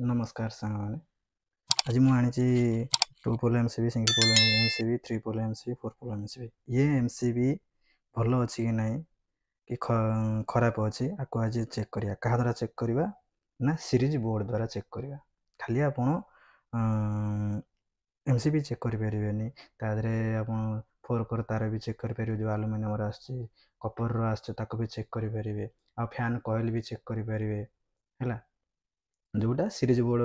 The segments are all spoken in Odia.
नमस्कार साଙ୍ଗମାନେ ଆଜି ମୁଁ ଆଣିଛି 2 pole MCB, single pole MCB, 3 pole MCB, 4 pole MCB। ये MCB ଭଲ ଅଛି କି ନାହିଁ କି ଖରାପ ଅଛି ଆକୁ ଆଜି ଚେକ୍ କରିବା। କାହା ଦ୍ୱାରା ଚେକ୍ କରିବା ନା ସିରିଜ୍ ବୋର୍ଡ଼ ଦ୍ୱାରା ଚେକ୍ କରିବା। ଖାଲି ଆପଣ MCB ଚେକ୍ କରିପାରିବେନି, ତା ଦେହରେ ଆପଣ 4 ତାର ବି ଚେକ୍ କରିପାରିବେ, ଯେଉଁ ଆଲୁମିନିୟମର ଆସୁଛି, କପରର ଆସୁଛି ତାକୁ ବି ଚେକ୍ କରିପାରିବେ, ଆଉ ଫ୍ୟାନ୍ କଏଲ୍ ବି ଚେକ୍ କରିପାରିବେ ହେଲା। ଯେଉଁଟା ସିରିଜ୍ ବୋର୍ଡ଼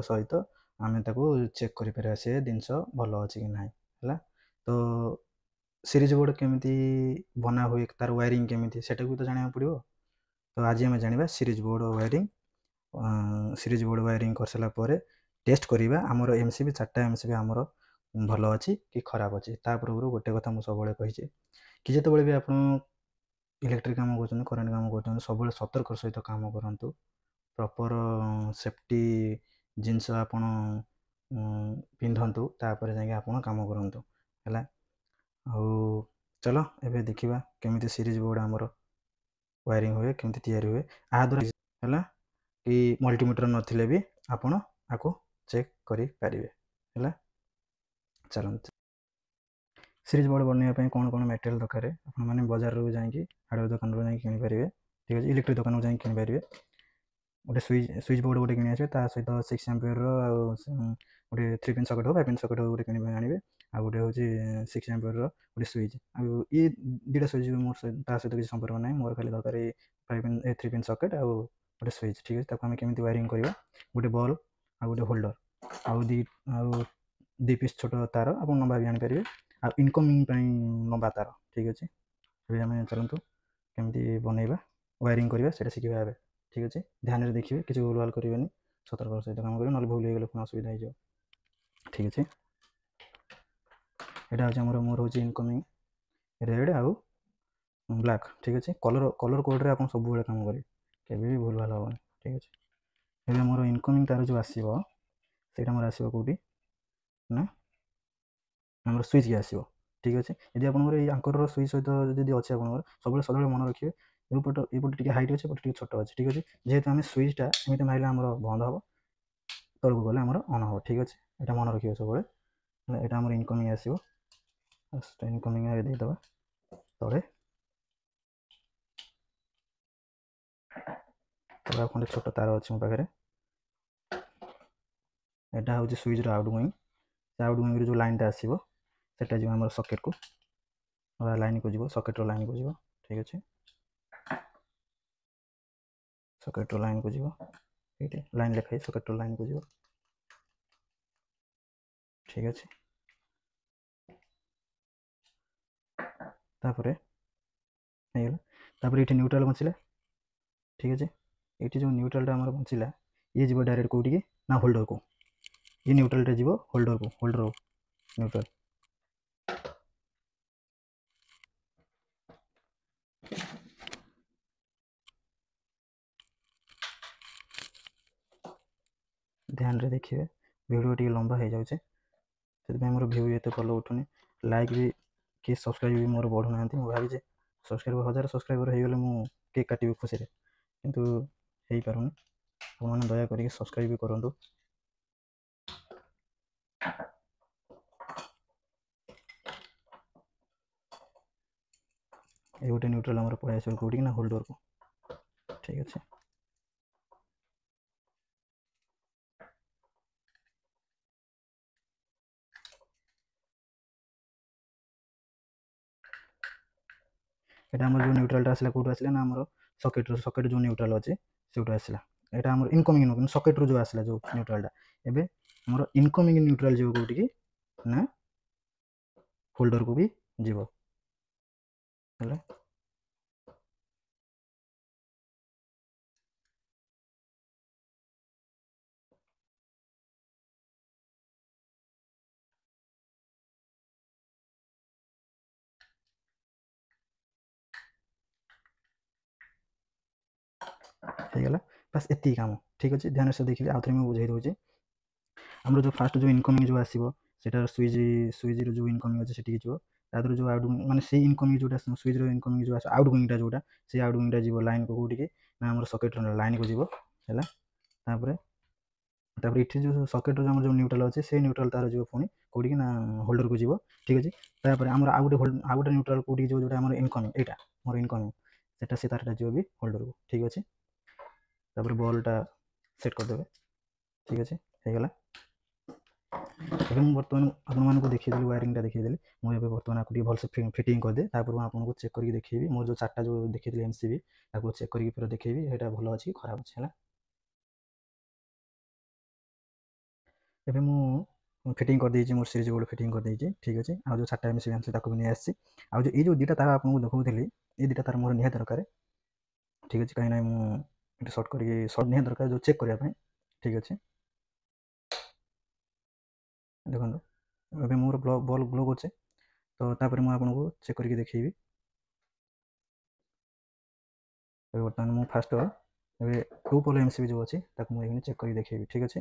ସହିତ ଆମେ ତାକୁ ଚେକ୍ କରିପାରିବା ସେ ଜିନିଷ ଭଲ ଅଛି କି ନାହିଁ ହେଲା। ତ ସିରିଜ୍ ବୋର୍ଡ଼ କେମିତି ବନା ହୁଏ, ତାର ୱାରିଂ କେମିତି, ସେଟାକୁ ତ ଜାଣିବାକୁ ପଡ଼ିବ। ତ ଆଜି ଆମେ ଜାଣିବା series board wiring. Series board wiring କରିସାରିଲା ପରେ ଟେଷ୍ଟ କରିବା ଆମର MCB 4ଟା MCB ଆମର ଭଲ ଅଛି କି ଖରାପ ଅଛି। ତା ପୂର୍ବରୁ ଗୋଟେ କଥା ମୁଁ ସବୁବେଳେ କହିଛି କି ଯେତେବେଳେ ବି ଆପଣ ଇଲେକ୍ଟ୍ରିକ୍ କାମ କରୁଛନ୍ତି, କରେଣ୍ଟ କାମ କରୁଛନ୍ତି, ସବୁବେଳେ ସତର୍କର ସହିତ କାମ କରନ୍ତୁ। ପ୍ରପର୍ ସେଫ୍ଟି ଜିନିଷ ଆପଣ ପିନ୍ଧନ୍ତୁ, ତାପରେ ଯାଇକି ଆପଣ କାମ କରନ୍ତୁ ହେଲା। ଆଉ ଚାଲ ଏବେ ଦେଖିବା କେମିତି ସିରିଜ୍ ବୋର୍ଡ଼ ଆମର ୱାରିଂ ହୁଏ, କେମିତି ତିଆରି ହୁଏ। ଏହା ଦ୍ୱାରା ହେଲା କି ମଲ୍ଟିମିଟର ନଥିଲେ ବି ଆପଣ ଆକୁ ଚେକ୍ କରିପାରିବେ ହେଲା। ଚାଲନ୍ତୁ। ସିରିଜ୍ ବୋର୍ଡ଼ ବନେଇବା ପାଇଁ କ'ଣ କ'ଣ ମେଟେରିଆଲ୍ ଦରକାର ଆପଣମାନେ ବଜାରରୁ ଯାଇକି ହାର୍ଡ଼ୱେର୍ ଦୋକାନରୁ ଯାଇକି କିଣିପାରିବେ, ଠିକ୍ ଅଛି। ଇଲେକ୍ଟ୍ରିକ୍ ଦୋକାନରୁ ଯାଇକି କିଣିପାରିବେ। ଗୋଟେ ସୁଇଚ୍ ବୋର୍ଡ଼ ଗୋଟେ କିଣି ଆସିବେ, ତା ସହିତ 6 ଆମ୍ପିୟରର ଆଉ ଗୋଟେ 3 ପିନ୍ ସକେଟ୍ ହଉ 5 ପିନ୍ ସକେଟ୍ ହଉ ଗୋଟେ କିଣିକି ଆଣିବେ। ଆଉ ଗୋଟେ ହେଉଛି 6 ଆମ୍ପିୟରର ଗୋଟେ ସୁଇଚ୍। ଆଉ ଇଏ ଦୁଇଟା ସୁଇଚ୍ ମୋର ତା ସହିତ କିଛି ସମ୍ପର୍କ ନାହିଁ, ମୋର ଖାଲି ଦରକାର 3 ପିନ୍ ସକେଟ୍ ଆଉ ଗୋଟେ ସୁଇଚ୍, ଠିକ୍ ଅଛି। ତାକୁ ଆମେ କେମିତି ୱାରିଂ କରିବା, ଗୋଟେ ବଲ୍ ଆଉ ଗୋଟେ ହୋଲ୍ଡର ଆଉ 2 ପିସ୍ ଛୋଟ ତାର ଆପଣ ଲମ୍ବା ବି ଆଣିପାରିବେ, ଆଉ ଇନକମିଂ ପାଇଁ ଲମ୍ବା ତାର, ଠିକ୍ ଅଛି। ଏବେ ଆମେ ଚାଲନ୍ତୁ କେମିତି ବନେଇବା ୱାରିଂ କରିବା ସେଇଟା ଶିଖିବା ଏବେ, ଠିକ୍ ଅଛି। ଧ୍ୟାନରେ ଦେଖିବେ, କିଛି ଭୁଲ ଭାଲ କରିବେନି, ସତର୍କର ସହିତ କାମ କରିବେ, ନହେଲେ ଭୁଲ ହେଇଗଲେ ପୁଣି ଅସୁବିଧା ହେଇଯିବ, ଠିକ୍ ଅଛି। ଏଇଟା ହେଉଛି ମୋର ହେଉଛି ଇନକମିଂ ରେଡ଼୍ ଆଉ ବ୍ଲାକ୍, ଠିକ୍ ଅଛି। କଲର୍ କୋଡ଼୍ରେ ଆପଣ ସବୁବେଳେ କାମ କରିବେ, କେବେ ବି ଭୁଲ ଭାଲ ହେବନି, ଠିକ୍ ଅଛି। ଏବେ ମୋର ଇନକମିଂ ତାର ଯେଉଁ ଆସିବ ସେଇଟା ମୋର ଆସିବ କେଉଁଠି ନା ଆମର ସୁଇଚ୍କି ଆସିବ, ଠିକ୍ ଅଛି। ଯଦି ଆପଣଙ୍କର ଏଇ ଆଙ୍କରର ସୁଇଚ୍ ସହିତ ଯଦି ଅଛି ଆପଣଙ୍କର, ସଦାବେଳେ ମନେ ରଖିବେ ଏପଟେ ଟିକେ ହାଇଟ୍ ଅଛି, ଏପଟେ ଟିକେ ଛୋଟ ଅଛି, ଠିକ୍ ଅଛି। ଯେହେତୁ ଆମେ ସୁଇଚ୍ଟା ଏମିତି ମାରିଲେ ଆମର ବନ୍ଦ ହେବ, ତଳକୁ ଗଲେ ଆମର ଅନ୍ ହେବ, ଠିକ୍ ଅଛି। ଏଇଟା ମନେ ରଖିବେ ସବୁବେଳେ। ଏଇଟା ଆମର ଇନକମିଂ ଆସିବ, ଇନକମିଂ ଦେଇଦେବା ତଳେ ଆଉ ଖଣ୍ଡେ ଛୋଟ ତାର ଅଛି ମୋ ପାଖରେ। ଏଇଟା ହେଉଛି ସୁଇଚ୍ର ଆଉଟଗୋଇଂ। ସେ ଆଉଟଗୋଇଂରୁ ଯେଉଁ ଲାଇନ୍ଟା ଆସିବ ସେଟା ଯିବ ଆମର ସକେଟ୍କୁ, ଲାଇନ୍କୁ ଯିବ, ସକେଟ୍ର ଲାଇନ୍କୁ ଯିବ, ଠିକ୍ ଅଛି। ସକେଟ୍ର ଲାଇନ୍କୁ ଯିବ, ଏଇଠି ଲାଇନ୍ ଲେଖା ହେଇଛି, ସକେଟ୍ର ଲାଇନ୍କୁ ଯିବ, ଠିକ୍ ଅଛି। ତାପରେ ହେଇଗଲା। ତାପରେ ଏଇଠି ନ୍ୟୁଟ୍ରାଲ୍ ବଞ୍ଚିଲା, ଠିକ୍ ଅଛି। ଏଇଠି ଯେଉଁ ନ୍ୟୁଟ୍ରାଲ୍ଟା ଆମର ବଞ୍ଚିଲା ଇଏ ଯିବ ଡାଇରେକ୍ଟ କେଉଁଠିକି ନା ହୋଲ୍ଡରକୁ। ये न्यूट्रल जीव होल्डर को होल्डर न्यूट्रल ध्यान रे देखिए वीडियो टी लंबा हो जाऊे से मोर व्यू ये भल उठुनी लाइक भी कि सब्सक्राइब भी मोर बढ़ू ना भावी सब्सक्राइबर 1000 सब्सक्राइबर हो गले मुझे केक काटी खुशी किंतु हो पारुनी आपने दया करके सब्सक्राइब भी करूँ। ये गोटे न्यूट्रल आम पड़े आस कौटी ना होल्डर को, ठीक अच्छे। यहाँ आम जो न्यूट्राल आसला कौटू आसला ना आम सकेट जो न्यूट्राल अच्छे से आसला यहाँ आम इनकमिंग नुक सकेट्रु जो आसला जो न्यूट्रालटा एवं आम इनकमिंग न्यूट्राल जो कौटी ना होल्डर को भी जीव है। ହେଇଗଲା ବାସ୍ ଏତିକି କାମ, ଠିକ୍ ଅଛି। ଧ୍ୟାନ ସେ ଦେଖିବେ, ଆଉ ଥରେ ମୁଁ ବୁଝେଇ ଦେଉଛି। ଆମର ଯେଉଁ ଫାଷ୍ଟ ଯେଉଁ ଇନକମିଂ ଯେଉଁ ଆସିବ ସେଟା ସୁଇଚ୍ର ଯେଉଁ ଇନକମିଂ ଅଛି ସେଠିକି ଯିବ। ତା ଦେହରୁ ଯେଉଁ ଆଉଟ ମାନେ ସେଇ ଇନକମିଂ ଯେଉଁଟା ସୁଇଚ୍ର ଇନକମିଂ ଯେଉଁ ଆସିବ ଆଉଟଗୋଇଂଟା ଯେଉଁଟା ସେଇ ଆଉଟଗୋଇଂଟା ଯିବ ଲାଇନ୍କୁ କେଉଁଠିକି ନା ଆମର ସକେଟ୍ର ଲାଇନ୍କୁ ଯିବ ହେଲା। ତାପରେ ତାପରେ ଏଠି ଯେଉଁ ସକେଟ୍ର ଆମର ଯେଉଁ ନ୍ୟୁଟ୍ରାଲ୍ ଅଛି ସେ ନ୍ୟୁଟ୍ରାଲ୍ ତାର ଯିବ ପୁଣି କେଉଁଠିକି ନା ହୋଲ୍ଡରକୁ ଯିବ। ଠିକ୍ ଅଛି। ତାପରେ ଆମର ଆଉ ଗୋଟେ ନ୍ୟୁଟ୍ରାଲ୍ କେଉଁଠିକି ଯିବ ଯେଉଁଟା ଆମର ଇନକମିଂ, ଏଇଟା ମୋର ଇନକମିଂ, ସେଟା ସେ ତାରଟା ଯିବ ବି ହୋଲ୍ଡରକୁ। ଠିକ୍ ଅଛି। ତାପରେ ବଲ୍ଟା ସେଟ୍ କରିଦେବେ। ଠିକ୍ ଅଛି, ହେଇଗଲା। ଏବେ ମୁଁ ବର୍ତ୍ତମାନ ଆପଣମାନଙ୍କୁ ଦେଖେଇଦେଲି, ୱାରିଙ୍ଗଟା ଦେଖେଇଦେଲି। ମୁଁ ଏବେ ବର୍ତ୍ତମାନ ଆକୁ ଟିକେ ଭଲସେ ଫିଟିଂ କରିଦିଏ। ତାପରେ ମୁଁ ଆପଣଙ୍କୁ ଚେକ୍ କରିକି ଦେଖେଇବି ମୋର ଯେଉଁ 4ଟା ଯେଉଁ ଦେଖେଇଥିଲି MCB, ତାକୁ ଚେକ୍ କରିକି ପୁରା ଦେଖେଇବି ସେଇଟା ଭଲ ଅଛି କି ଖରାପ ଅଛି। ହେଲା, ଏବେ ମୁଁ ଫିଟିଂ କରିଦେଇଛି, ମୋର ସିରିଜ୍ ବୋର୍ଡ଼ ଫିଟିଂ କରିଦେଇଛି। ଠିକ୍ ଅଛି। ଆଉ ଯେଉଁ 4ଟା MCB ଆଣିଛି ତାକୁ ବି ନେଇ ଆସିଛି। ଆଉ ଏଇ ଯେଉଁ 2ଟା ତାର ଆପଣଙ୍କୁ ଦେଖାଉଥିଲି, ଏଇ 2ଟା ତାର ମୋର ନିହାତି ଦରକାର। ଠିକ୍ ଅଛି, କାହିଁକି ନା ମୁଁ ଏଠି ସର୍ଟ ନିହାତି ଦରକାର ଯେଉଁ ଚେକ୍ କରିବା ପାଇଁ। ଠିକ୍ ଅଛି, ଦେଖନ୍ତୁ ଏବେ ମୋର ବଲ୍ ଗ୍ଲୋ କରୁছে। ତ ତାପରେ ମୁଁ ଆପଣଙ୍କୁ ଚେକ୍ କରିକି ଦେଖେଇବି। ଏବେ ବର୍ତ୍ତମାନ ମୁଁ ଫାଷ୍ଟ ଏବେ 2 ପୋଲ୍ MCB ଯେଉଁ ଅଛି ତାକୁ ମୁଁ ଏଇନେ ଚେକ୍ କରିକି ଦେଖେଇବି। ଠିକ୍ ଅଛି।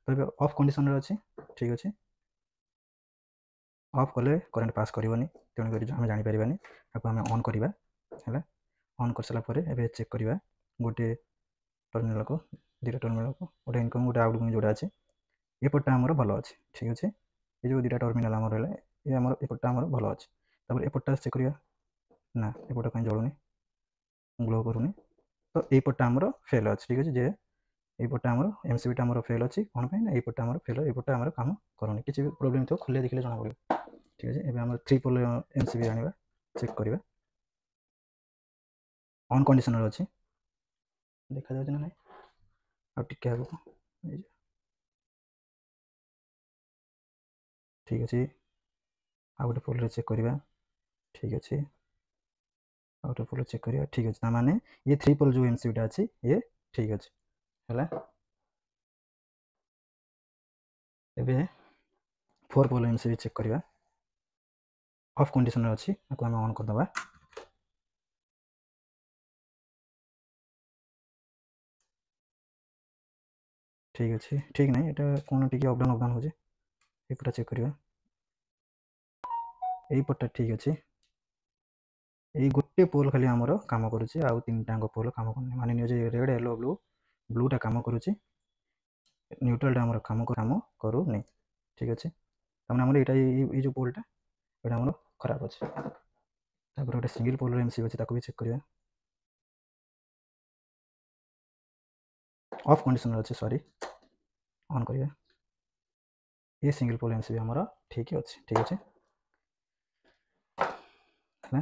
ତ ଏବେ ଅଫ୍ କଣ୍ଡିସନରେ ଅଛି। ଠିକ୍ ଅଛି। ଅଫ୍ କଲେ କରେଣ୍ଟ ପାସ୍ କରିବନି, ତେଣୁକରି ଆମେ ଜାଣିପାରିବାନି। ତାକୁ ଆମେ ଅନ୍ କରିବା। ହେଲା, ଅନ୍ କରିସାରିଲା ପରେ ଏବେ ଚେକ୍ କରିବା ଗୋଟେ ଟର୍ମିନାଲକୁ, 2ଟା ଟର୍ମିନାଲକୁ, ଗୋଟେ ଇନକମ୍ ଗୋଟେ ଆଉଟଗୋଇଂ ଯେଉଁଟା ଅଛି ଏପଟଟା ଆମର ଭଲ ଅଛି। ଠିକ୍ ଅଛି। ଏ ଯେଉଁ 2ଟା ଟର୍ମିନାଲ ଆମର ରହିଲା, ଏ ଆମର ଏପଟଟା ଆମର ଭଲ ଅଛି। ତାପରେ ଏପଟଟା ଚେକ୍ କରିବା। ନା, ଏପଟ କାହିଁ ଜଳୁନି, ଗ୍ଲୋ କରୁନି। ତ ଏଇପଟଟା ଆମର ଫେଲ୍ ଅଛି। ଠିକ୍ ଅଛି, ଯେ ଏଇପଟଟା ଆମର MCBଟା ଆମର ଫେଲ୍ ଅଛି। କ'ଣ ପାଇଁ ନା ଏଇପଟଟା ଆମର ଫେଲ୍, ଏଇପଟଟା ଆମର କାମ କରୁନି। କିଛି ବି ପ୍ରୋବ୍ଲେମ୍ ଥିବ ଖୋଲିଲେ ଦେଖିଲେ ଜଣାପଡ଼ିବ। ଠିକ୍ ଅଛି। ଏବେ ଆମର 3 ପୋଲ୍ MCB ଆଣିବା, ଚେକ୍ କରିବା। ଅନ୍ କଣ୍ଡିସନରେ ଅଛି, ଦେଖାଯାଉଛି ନା ନାହିଁ, ଆଉ ଟିକେ ଆଗକୁ ହେଇଯିବ। ଠିକ୍ ଅଛି। ଆଉ ଗୋଟେ ପୋଲ୍ରେ ଚେକ୍ କରିବା। ଠିକ୍ ଅଛି। ଆଉ ଗୋଟେ ପୋଲ୍ ଚେକ୍ କରିବା। ଠିକ୍ ଅଛି, ତାମାନେ ये 3 ପୋଲ୍ ଯେଉଁ MCBଟା ଅଛି ଇଏ ଠିକ୍ ଅଛି। ହେଲା, ଏବେ 4 ପୋଲ୍ MCB ଚେକ୍ କରିବା। ଅଫ୍ କଣ୍ଡିସନରେ ଅଛି, ତାକୁ ଆମେ ଅନ୍ କରିଦେବା। ଠିକ୍ ଅଛି, ଠିକ୍ ନାହିଁ, ଏଇଟା କ'ଣ ଟିକେ ଅପ୍ ଡାଉନ୍ ହେଉଛି। ଏଇପଟା ଚେକ୍ କରିବା। ଏଇପଟଟା ଠିକ୍ ଅଛି। ଏଇ ଗୋଟେ ପୋଲ୍ ଖାଲି ଆମର କାମ କରୁଛି, ଆଉ 3ଟାଙ୍କ ପୋଲ୍ କାମ କରୁନି। ମାନେ ନିଅ ଯେ ରେଡ୍, ୟେଲୋ, ବ୍ଲୁଟା କାମ କରୁଛି, ନ୍ୟୁଟ୍ରାଲଟା ଆମର କାମ କରୁନି। ଠିକ୍ ଅଛି। ତାମାନେ ଆମର ଏଇଟା ଏଇ ଯେଉଁ ପୋଲ୍ଟା ଏଇଟା ଆମର ଖରାପ ଅଛି। ତାପରେ ଗୋଟେ ସିଙ୍ଗଲ ପୋଲ୍ର MCB ଅଛି, ତାକୁ ବି ଚେକ୍ କରିବା। ଅଫ୍ କଣ୍ଡିସନରେ ଅଛି, ସରି, ଅନ୍ କରିବା। ये सिंगल पोल MCB ଆମର ଠିକ୍ ଅଛି। ଠିକ୍ ଅଛି। ହେଲା,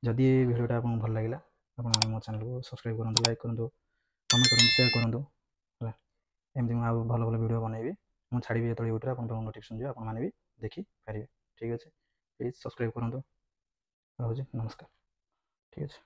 ଯଦି ଏ ଭିଡ଼ିଓଟା ଆପଣଙ୍କୁ ଭଲ ଲାଗିଲା, ଆପଣ ମୋ ଚ୍ୟାନେଲକୁ ସବସ୍କ୍ରାଇବ୍ କରନ୍ତୁ, ଲାଇକ୍ କରନ୍ତୁ, କମେଣ୍ଟ କରନ୍ତୁ, ସେୟାର କରନ୍ତୁ। ହେଲା, ଏମିତି ମୁଁ ଆଉ ଭଲ ଭଲ ଭିଡ଼ିଓ ବନେଇବି। ମୁଁ ଛାଡ଼ିବି ଯେତେବେଳେ ୟୁଟ୍ୟୁବରେ ଆପଣଙ୍କୁ ନୋଟିଫିକେସନ୍ ଯିବ, ଆପଣମାନେ ବି ଦେଖିପାରିବେ। ଠିକ୍ ଅଛି। ପ୍ଲିଜ୍ ସବସ୍କ୍ରାଇବ୍ କରନ୍ତୁ। ରହୁଛି, ନମସ୍କାର। ଠିକ୍ ଅଛି।